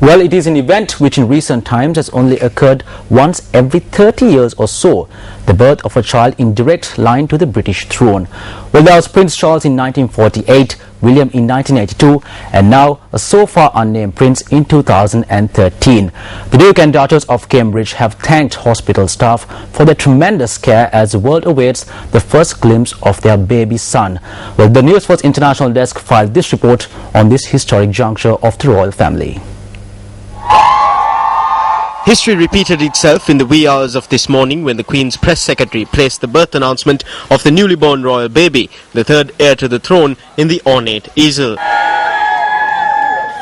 Well, it is an event which in recent times has only occurred once every 30 years or so, the birth of a child in direct line to the British throne. Well, there was Prince Charles in 1948, William in 1982, and now a so far unnamed prince in 2013. The Duke and Duchess of Cambridge have thanked hospital staff for their tremendous care as the world awaits the first glimpse of their baby son. Well, the MTVSports International Desk filed this report on this historic juncture of the royal family. History repeated itself in the wee hours of this morning when the Queen's press secretary placed the birth announcement of the newly born royal baby, the third heir to the throne, in the ornate easel.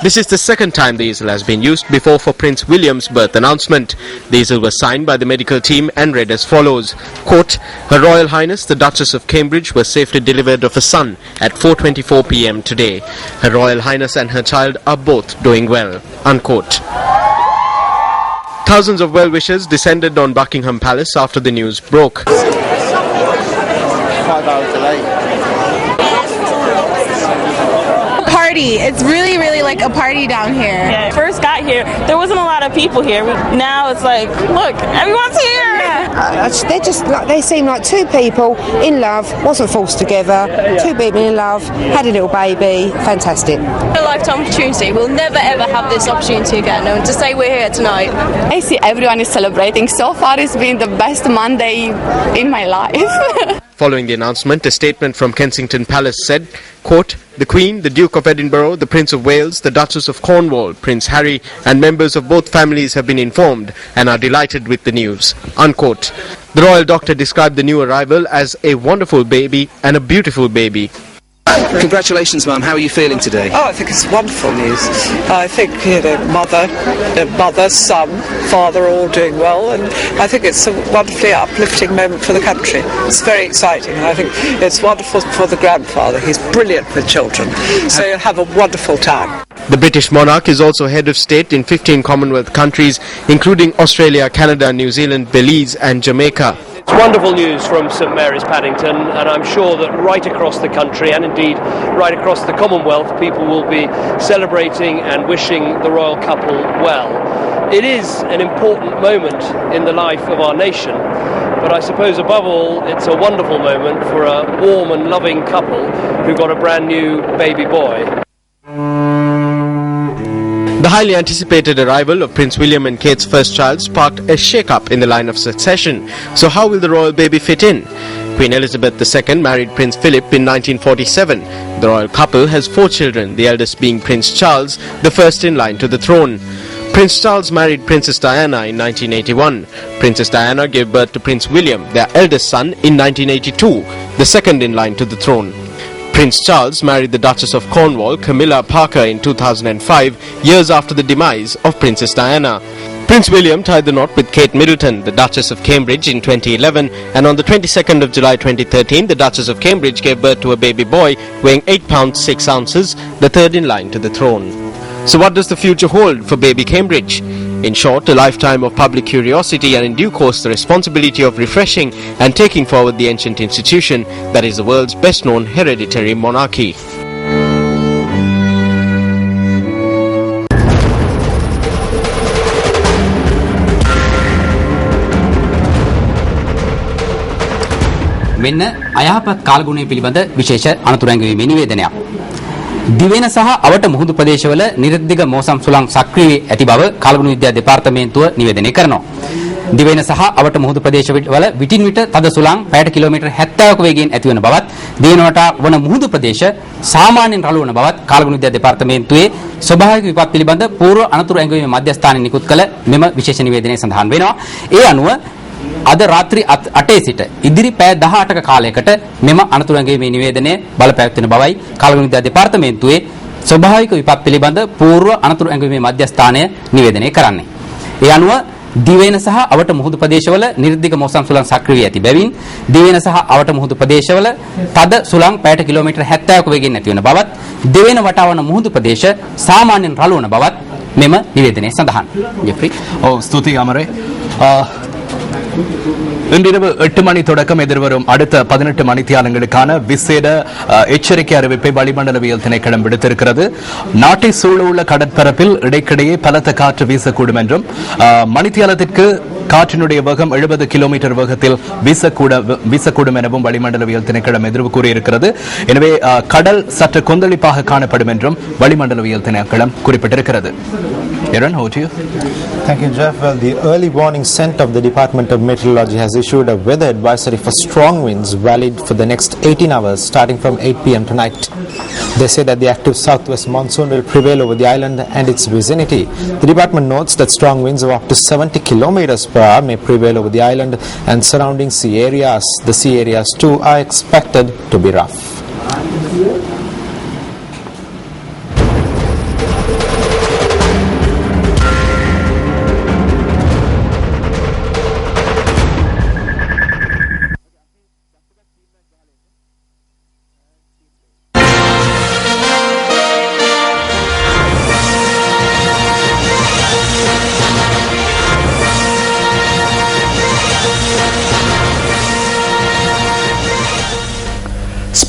This is the second time the easel has been used, before for Prince William's birth announcement. The easel was signed by the medical team and read as follows, quote, Her Royal Highness the Duchess of Cambridge was safely delivered of a son at 4:24 p.m. today. Her Royal Highness and her child are both doing well, unquote. Thousands of well-wishers descended on Buckingham Palace after the news broke. 5 hours delay. Party. It's really like a party down here. Yeah. First got here, there wasn't a lot of people here. Now it's like, look, everyone's here. Yeah. They seem like two people in love, wasn't forced together, two people in love, had a little baby, fantastic. A lifetime opportunity. We'll never ever have this opportunity again. And to say we're here tonight. I see everyone is celebrating. So far it's been the best Monday in my life. Following the announcement, a statement from Kensington Palace said, quote, The Queen, the Duke of Edinburgh, the Prince of Wales, the Duchess of Cornwall, Prince Harry and members of both families have been informed and are delighted with the news, unquote. The royal doctor described the new arrival as a wonderful baby and a beautiful baby. Congratulations, Mum. How are you feeling today? Oh, I think it's wonderful news. I think, mother, son, father are all doing well, and I think it's a wonderfully uplifting moment for the country. It's very exciting, and I think it's wonderful for the grandfather. He's brilliant with children, so you'll have a wonderful time. The British monarch is also head of state in 15 Commonwealth countries, including Australia, Canada, New Zealand, Belize and Jamaica. It's wonderful news from St Mary's Paddington, and I'm sure that right across the country and indeed right across the Commonwealth, people will be celebrating and wishing the royal couple well. It is an important moment in the life of our nation, but I suppose above all it's a wonderful moment for a warm and loving couple who got a brand new baby boy. The highly anticipated arrival of Prince William and Kate's first child sparked a shake-up in the line of succession. So how will the royal baby fit in? Queen Elizabeth II married Prince Philip in 1947. The royal couple has 4 children, the eldest being Prince Charles, the first in line to the throne. Prince Charles married Princess Diana in 1981. Princess Diana gave birth to Prince William, their eldest son, in 1982, the second in line to the throne. Prince Charles married the Duchess of Cornwall, Camilla Parker, in 2005, years after the demise of Princess Diana. Prince William tied the knot with Kate Middleton, the Duchess of Cambridge, in 2011, and on the 22nd of July 2013, the Duchess of Cambridge gave birth to a baby boy weighing 8 pounds 6 ounces, the third in line to the throne. So what does the future hold for baby Cambridge? In short, a lifetime of public curiosity and in due course the responsibility of refreshing and taking forward the ancient institution that is the world's best known hereditary monarchy. මෙන්න අයහපත් කාලගුණය පිළිබඳ විශේෂ අනතුරැංගවීමේ නිවේදනයක්. දිවෙන සහ අවට මුහුදු ප්‍රදේශවල නිර්දිග මෝසම් සුළං සක්‍රිය ඇති බව කාලගුණ විද්‍යා දෙපාර්තමේන්තුව නිවේදනය කරනවා. දිවෙන සහ අවට මුහුදු ප්‍රදේශවල විටින් විට තද සුළං පැයට කිලෝමීටර් 70ක වේගයෙන් ඇතිවන බවත්, දිවෙනවට වන මුහුදු ප්‍රදේශ සාමාන්‍යයෙන් රළු වන බවත් කාලගුණ විද්‍යා දෙපාර්තමේන්තුවේ ස්වභාවික විපත් පිළිබඳ පූර්ව අනතුරු ඇඟවීමේ මධ්‍යස්ථානයේ නිකුත් කළ මෙම විශේෂ නිවේදනයේ සඳහන් වෙනවා. ඒ අනුව අද රාත්‍රී 8 සිට ඉදිරි පැය 18ක කාලයකට මෙම අනතුරු ඇඟවීමේ නිවේදනය බලපෑවැත්වෙන බවයි කාලගුණ විද්‍යා දෙපාර්තමේන්තුවේ ස්වභාවික විපත් පිළිබඳ පූර්ව අනතුරු ඇඟවීමේ මධ්‍යස්ථානය නිවේදනය කරන්නේ. ඒ අනුව දිවෙන සහ අවට මුහුදු ප්‍රදේශවල නිර්දිග මෝසම් සුළං සක්‍රිය ඇති බැවින් දිවෙන සහ අවට මුහුදු ප්‍රදේශවල තද සුළං පැයට කිලෝමීටර් 70ක වේගයෙන් ඇති වන බවත්, දිවෙන වටවන මුහුදු ප්‍රදේශ සාමාන්‍යයෙන් රළු වන බවත් මෙම නිවේදනයේ සඳහන්. ජෙෆ්රි. ස්තුතියි අමරේ. இன்றிரவு 8 மணி தொடக்கம் எதிர்வரும் அடுத்த 18 மணித்தியாலங்களுக்கான விசேட எச்சரிக்கை அறிவிப்பை வளிமண்டலவியல் திணைக்களம் விடுத்திருக்கிறது. நாட்டை சூழவுள்ள கடற்பரப்பில் இடைக்கிடையே பலத்த காற்று வீசக்கூடும் என்றும் மணித்தியாலத்திற்கு காற்றினுடைய வேகம் 70 கிலோமீட்டர் வேகத்தில் வீசக்கூடும் எனவும் வளிமண்டலவியல் திணைக்களம் எதிர்வு கூறியிருக்கிறது. எனவே கடல் சற்று கொந்தளிப்பாக காணப்படும் என்றும் வளிமண்டலவியல் திணைக்களம் குறிப்பிட்டிருக்கிறது. Aaron, over to you. Thank you, Jeff. Well, the early warning center of the Department of Meteorology has issued a weather advisory for strong winds valid for the next 18 hours starting from 8 p.m. tonight. They say that the active southwest monsoon will prevail over the island and its vicinity. The department notes that strong winds of up to 70 kilometers per hour may prevail over the island and surrounding sea areas. The sea areas too are expected to be rough.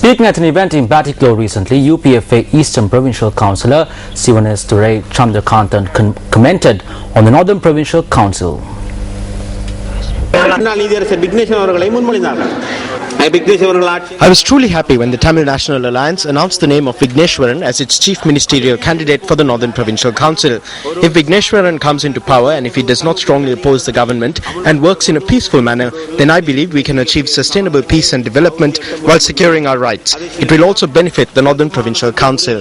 Speaking at an event in Batiklo recently, UPFA Eastern Provincial Councillor Sivanes Turai Chandrakantan commented on the Northern Provincial Council. I was truly happy when the Tamil National Alliance announced the name of Vigneshwaran as its chief ministerial candidate for the Northern Provincial Council. If Vigneshwaran comes into power and if he does not strongly oppose the government and works in a peaceful manner, then I believe we can achieve sustainable peace and development while securing our rights. It will also benefit the Northern Provincial Council.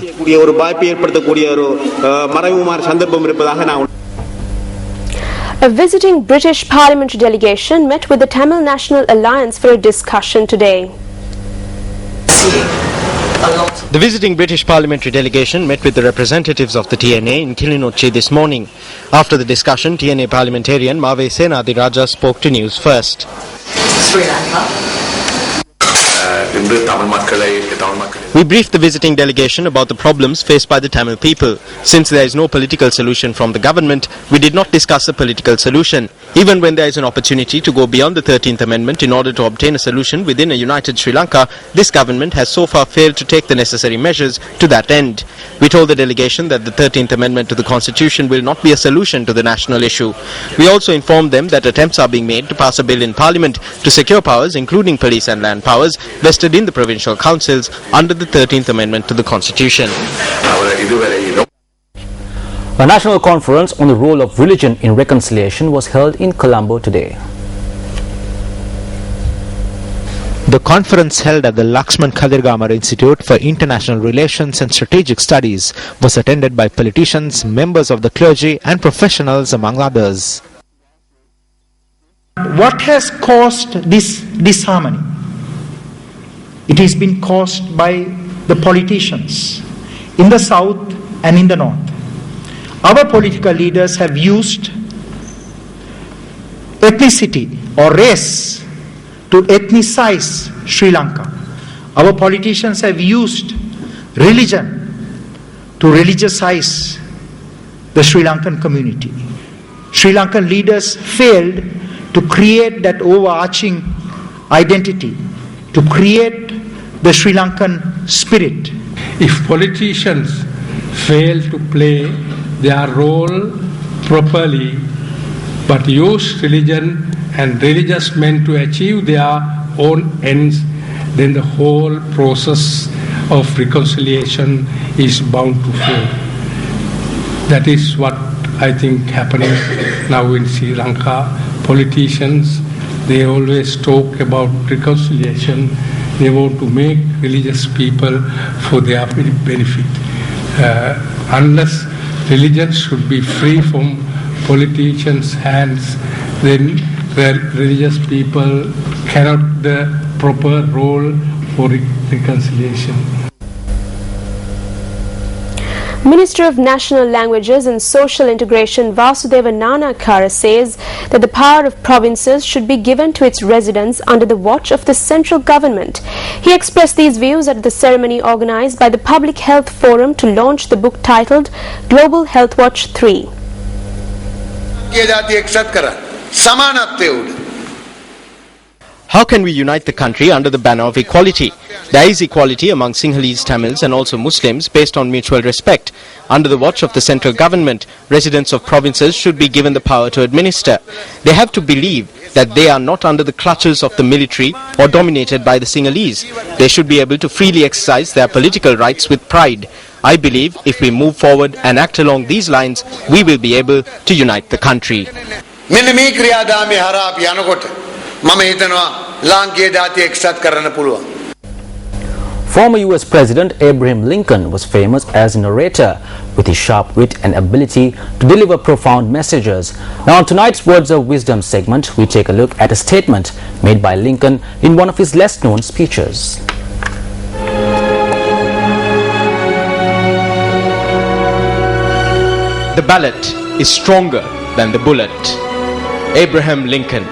A visiting British parliamentary delegation met with the Tamil National Alliance for a discussion today. The visiting British parliamentary delegation met with the representatives of the TNA in Kilinochchi this morning. After the discussion, TNA parliamentarian Mave Senadiraja spoke to News First. Sri Lanka. We briefed the visiting delegation about the problems faced by the Tamil people. Since there is no political solution from the government, we did not discuss a political solution. Even when there is an opportunity to go beyond the 13th Amendment in order to obtain a solution within a united Sri Lanka, this government has so far failed to take the necessary measures to that end. We told the delegation that the 13th Amendment to the Constitution will not be a solution to the national issue. We also informed them that attempts are being made to pass a bill in Parliament to secure powers, including police and land powers, vested in the provincial councils under the 13th Amendment to the Constitution. A national conference on the role of religion in reconciliation was held in Colombo today. The conference held at the Lakshman Khadirgamar Institute for International Relations and Strategic Studies was attended by politicians, members of the clergy and professionals among others. What has caused this disharmony? It has been caused by the politicians in the south and in the north. Our political leaders have used ethnicity or race to ethnicize Sri Lanka. Our politicians have used religion to religiousize the Sri Lankan community. Sri Lankan leaders failed to create that overarching identity, to create the Sri Lankan spirit. If politicians fail to play their role properly but use religion and religious men to achieve their own ends, then the whole process of reconciliation is bound to fail. That is what I think happening now in Sri Lanka. Politicians, they always talk about reconciliation. They want to make religious people for their benefit. Unless religion should be free from politicians' hands, then religious people cannot the proper role for reconciliation. Minister of National Languages and Social Integration Vasudeva Nanakara says that the power of provinces should be given to its residents under the watch of the central government. He expressed these views at the ceremony organised by the Public Health Forum to launch the book titled Global Health Watch 3. How can we unite the country under the banner of equality? There is equality among Sinhalese Tamils and also Muslims based on mutual respect. Under the watch of the central government, residents of provinces should be given the power to administer. They have to believe that they are not under the clutches of the military or dominated by the Sinhalese. They should be able to freely exercise their political rights with pride. I believe if we move forward and act along these lines, we will be able to unite the country. Former US President Abraham Lincoln was famous as a narrator with his sharp wit and ability to deliver profound messages. Now on tonight's Words of Wisdom segment, we take a look at a statement made by Lincoln in one of his less known speeches. The ballot is stronger than the bullet. Abraham Lincoln,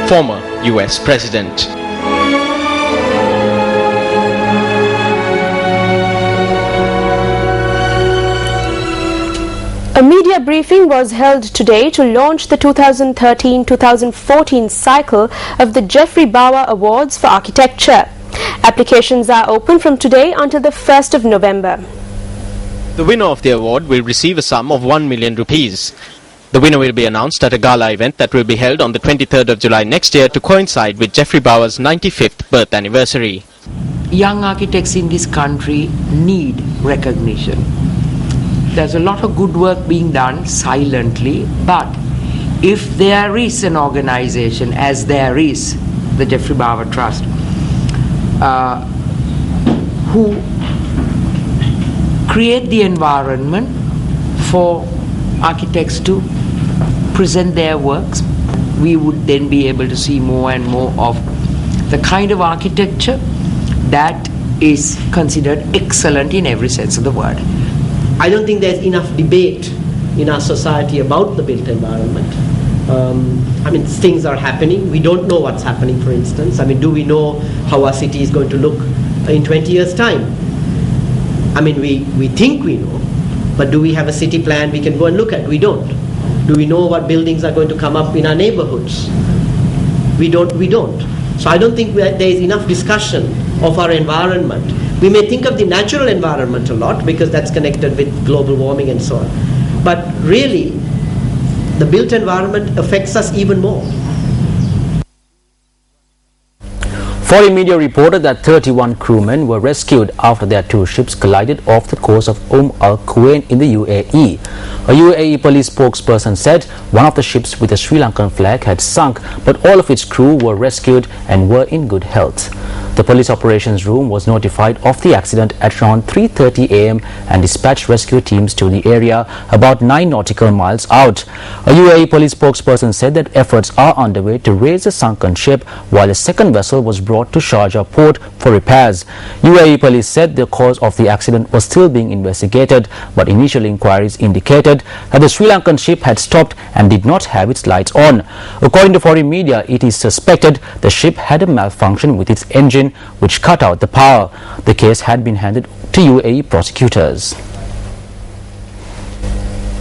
former US President. A media briefing was held today to launch the 2013-2014 cycle of the Jeffrey Bauer Awards for Architecture. Applications are open from today until the 1st of November. The winner of the award will receive a sum of 1 million rupees. The winner will be announced at a gala event that will be held on the 23rd of July next year to coincide with Jeffrey Bauer's 95th birth anniversary. Young architects in this country need recognition. There's a lot of good work being done silently, but if there is an organization, as there is the Jeffrey Bauer Trust, who create the environment for architects to present their works, we would then be able to see more and more of the kind of architecture that is considered excellent in every sense of the word. I don't think there's enough debate in our society about the built environment. Things are happening. We don't know what's happening, for instance. Do we know how our city is going to look in 20 years' time? We think we know, but do we have a city plan we can go and look at? We don't. Do we know what buildings are going to come up in our neighborhoods? We don't. So I don't think there is enough discussion of our environment. We may think of the natural environment a lot because that's connected with global warming and so on. But really, the built environment affects us even more. Foreign media reported that 31 crewmen were rescued after their two ships collided off the coast of Al Quwain in the UAE. A UAE police spokesperson said one of the ships with a Sri Lankan flag had sunk, but all of its crew were rescued and were in good health. The police operations room was notified of the accident at around 3:30 a.m. and dispatched rescue teams to the area about 9 nautical miles out. A UAE police spokesperson said that efforts are underway to raise the sunken ship while a second vessel was brought to Sharjah port for repairs. UAE police said the cause of the accident was still being investigated, but initial inquiries indicated that the Sri Lankan ship had stopped and did not have its lights on. According to foreign media, it is suspected the ship had a malfunction with its engine which cut out the power. The case had been handed to UAE prosecutors.